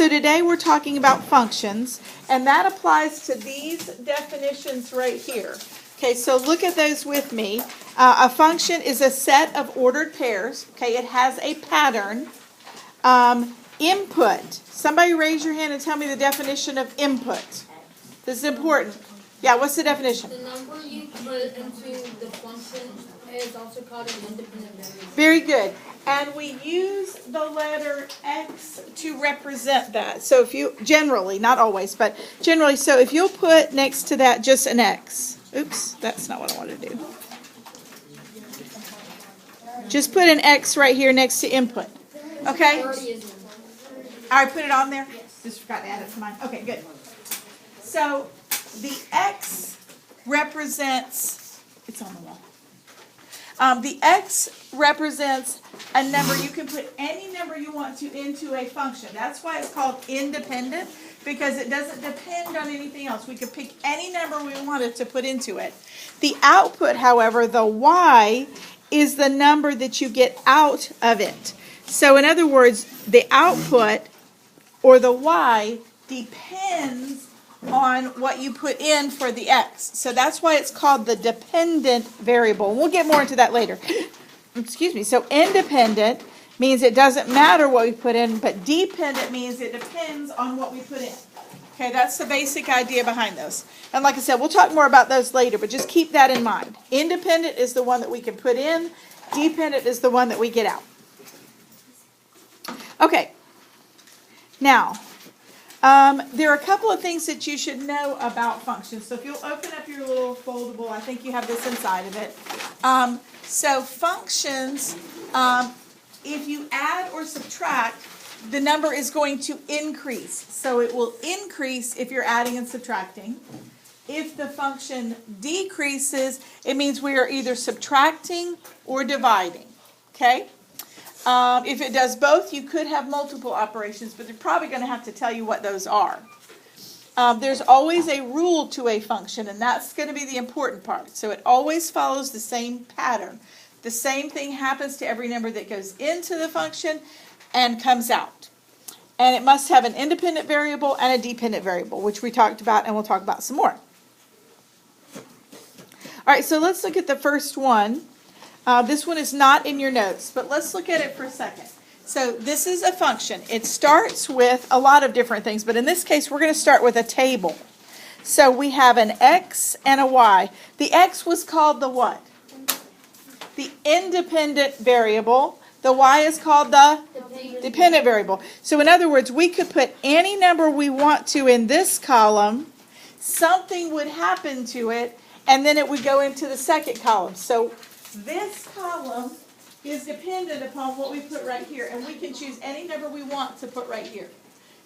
So today we're talking about functions, and that applies to these definitions right here. Okay, so look at those with me. A function is a set of ordered pairs. Okay, it has a pattern. Input. Somebody raise your hand and tell me the definition of input. This is important. Yeah, what's the definition? The number you put into the function is also called an independent variable. Very good. And we use the letter X to represent that. So if you, generally, not always, but generally, so if you'll put next to that just an X. Oops, that's not what I wanted to do. Just put an X right here next to input. Okay? I put it on there? Just forgot to add it to mine. Okay, good. So the X represents, it's on the wall. The X represents a number. You can put any number you want to into a function. That's why it's called independent, because it doesn't depend on anything else. We could pick any number we wanted to put into it. The output, however, the Y, is the number that you get out of it. So in other words, the output, or the Y, depends on what you put in for the X. So that's why it's called the dependent variable. And we'll get more into that later. Excuse me. So independent means it doesn't matter what we put in, but dependent means it depends on what we put in. Okay, that's the basic idea behind those. And like I said, we'll talk more about those later, but just keep that in mind. Independent is the one that we can put in. Dependent is the one that we get out. Okay. Now, there are a couple of things that you should know about functions. So if you'll open up your little foldable, I think you have this inside of it. So functions, if you add or subtract, the number is going to increase. So it will increase if you're adding and subtracting. If the function decreases, it means we are either subtracting or dividing. Okay? If it does both, you could have multiple operations, but they're probably going to have to tell you what those are. There's always a rule to a function, and that's going to be the important part. So it always follows the same pattern. The same thing happens to every number that goes into the function and comes out. And it must have an independent variable and a dependent variable, which we talked about, and we'll talk about some more. All right, so let's look at the first one. This one is not in your notes, but let's look at it for a second. So this is a function. It starts with a lot of different things, but in this case, we're going to start with a table. So we have an X and a Y. The X was called the what? The independent variable. The Y is called the dependent variable. So in other words, we could put any number we want to in this column. Something would happen to it, and then it would go into the second column. So this column is dependent upon what we put right here, and we can choose any number we want to put right here.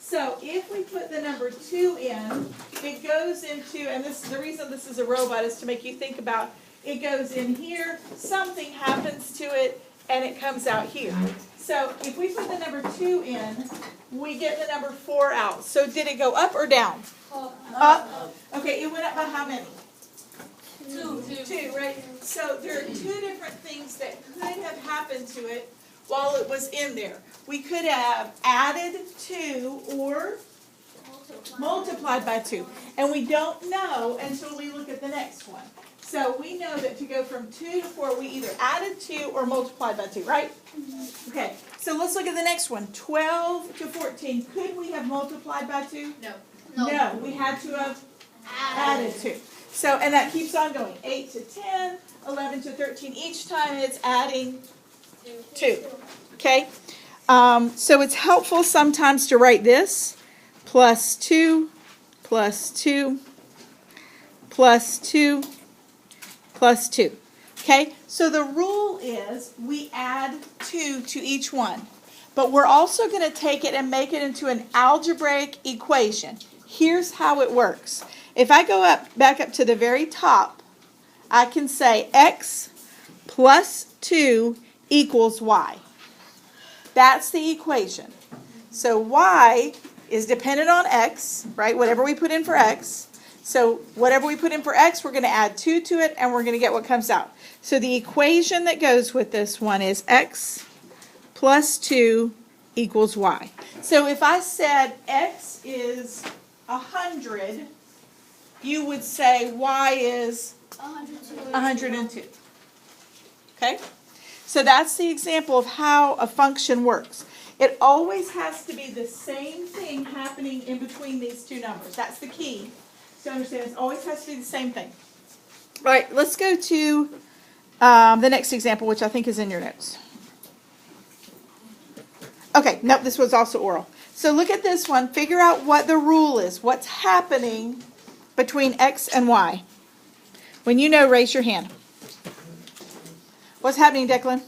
So if we put the number 2 in, it goes into, and this, the reason this is a robot is to make you think about, it goes in here, something happens to it, and it comes out here. So if we put the number 2 in, we get the number 4 out. So did it go up or down? Up. Okay, it went up by how many? Two, right? So there are 2 different things that could have happened to it while it was in there. We could have added 2 or multiplied by 2. And we don't know until we look at the next one. So we know that to go from 2 to 4, we either added 2 or multiplied by 2, right? Okay, so let's look at the next one. 12 to 14. Could we have multiplied by 2? No, we had to have added 2. So, and that keeps on going. 8 to 10, 11 to 13. Each time it's adding 2. Okay? So it's helpful sometimes to write this. Plus 2, plus 2, plus 2, plus 2. Okay? So the rule is we add 2 to each one. But we're also going to take it and make it into an algebraic equation. Here's how it works. If I go back up to the very top, I can say X plus 2 equals Y. That's the equation. So Y is dependent on X, right? Whatever we put in for X. So whatever we put in for X, we're going to add 2 to it, and we're going to get what comes out. So the equation that goes with this one is X plus 2 equals y. So if I said x is 100, you would say y is 102. Okay? So that's the example of how a function works. It always has to be the same thing happening in between these two numbers. That's the key to understand. It always has to be the same thing. All right, let's go to the next example, which I think is in your notes. Okay, nope, this was also oral. So look at this one. Figure out what the rule is. What's happening between x and y? When you know, raise your hand. What's happening, Declan?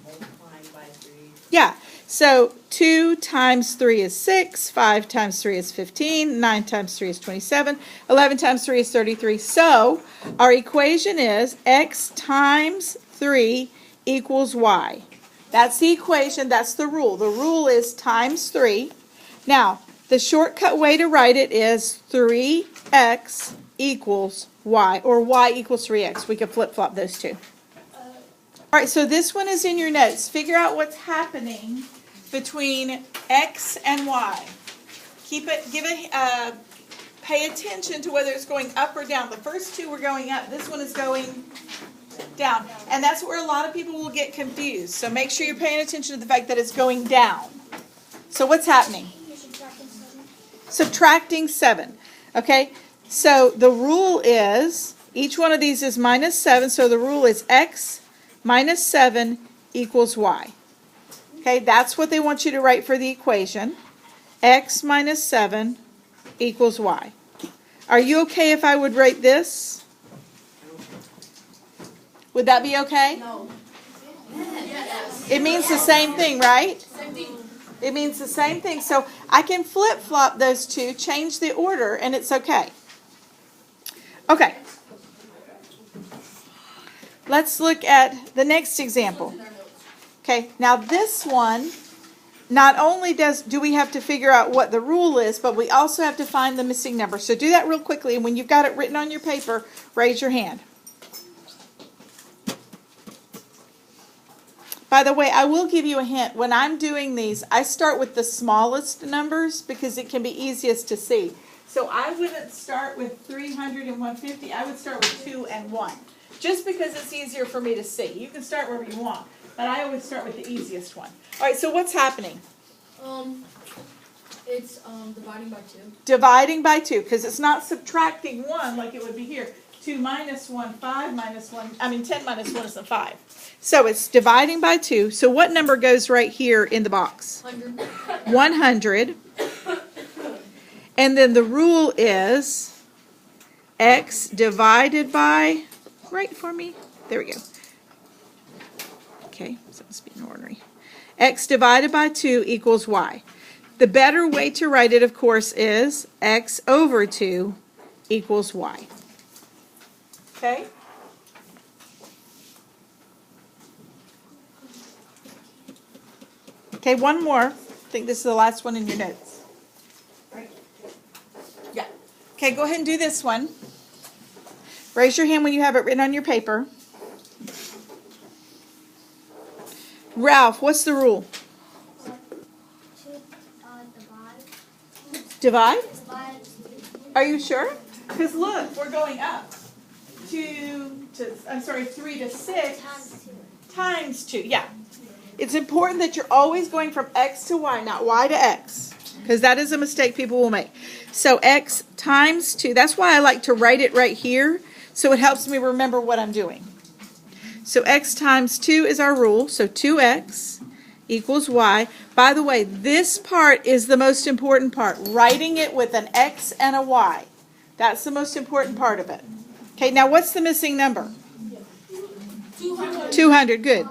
Multiplying by 3. Yeah. So 2 times 3 is 6, 5 times 3 is 15, 9 times 3 is 27, 11 times 3 is 33. So our equation is x times 3 equals y. That's the equation, that's the rule. The rule is times 3. Now, the shortcut way to write it is 3x equals y, or y equals 3x. We could flip-flop those two. All right, so this one is in your notes. Figure out what's happening between x and y. Pay attention to whether it's going up or down. The first two were going up. This one is going down. And that's where a lot of people will get confused. So make sure you're paying attention to the fact that it's going down. So what's happening? Subtracting 7. Okay, so the rule is, each one of these is minus 7, so the rule is x minus 7 equals y. Okay, that's what they want you to write for the equation. X minus 7 equals y. Are you okay if I would write this? Would that be okay? No. It means the same thing, right? Same thing. It means the same thing. So I can flip-flop those two, change the order, and it's okay. Okay. Let's look at the next example. Okay, now this one, not only do we have to figure out what the rule is, but we also have to find the missing number. So do that real quickly, and when you've got it written on your paper, raise your hand. By the way, I will give you a hint. When I'm doing these, I start with the smallest numbers because it can be easiest to see. So I wouldn't start with 300 and 150. I would start with 2 and 1. Just because it's easier for me to see. You can start wherever you want, but I always start with the easiest one. All right, so what's happening? It's dividing by 2. Dividing by 2, because it's not subtracting 1 like it would be here. 2 minus 1, 5 minus 1, 10 minus 1 is 5. So it's dividing by 2. So what number goes right here in the box? 100. 100. And then the rule is x divided by, right for me, there we go. Okay, so it must be an ordinary. X divided by 2 equals y. The better way to write it, of course, is x over 2 equals y. Okay? Okay, one more. I think this is the last one in your notes. Right? Yeah. Okay, go ahead and do this one. Raise your hand when you have it written on your paper. Ralph, what's the rule? Divide? Are you sure? Because look, we're going up. 3 to 6 times 2. Yeah. It's important that you're always going from x to y, not y to x. Because that is a mistake people will make. So x times 2. That's why I like to write it right here. So it helps me remember what I'm doing. So x times 2 is our rule. So 2x equals y. By the way, this part is the most important part. Writing it with an x and a y. That's the most important part of it. Okay, now what's the missing number? 200. 200, good.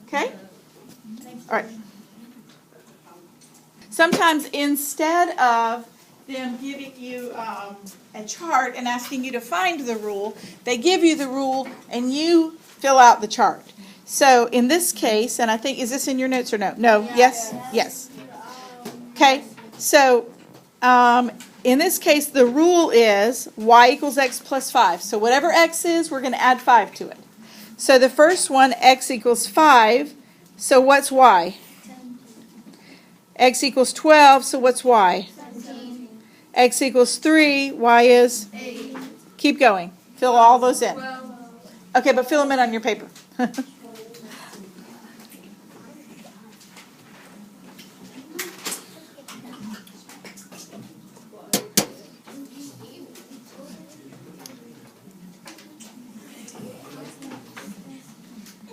Okay? All right. Sometimes instead of them giving you a chart and asking you to find the rule, they give you the rule and you fill out the chart. So in this case, and I think, is this in your notes or no? No? Yes? Yes. Okay, so in this case, the rule is y equals x plus 5. So whatever x is, we're going to add 5 to it. So the first one, x equals 5, So what's y? X equals 12, so what's y? X equals 3, y is? 8. Keep going. Fill all those in. Okay, but fill them in on your paper.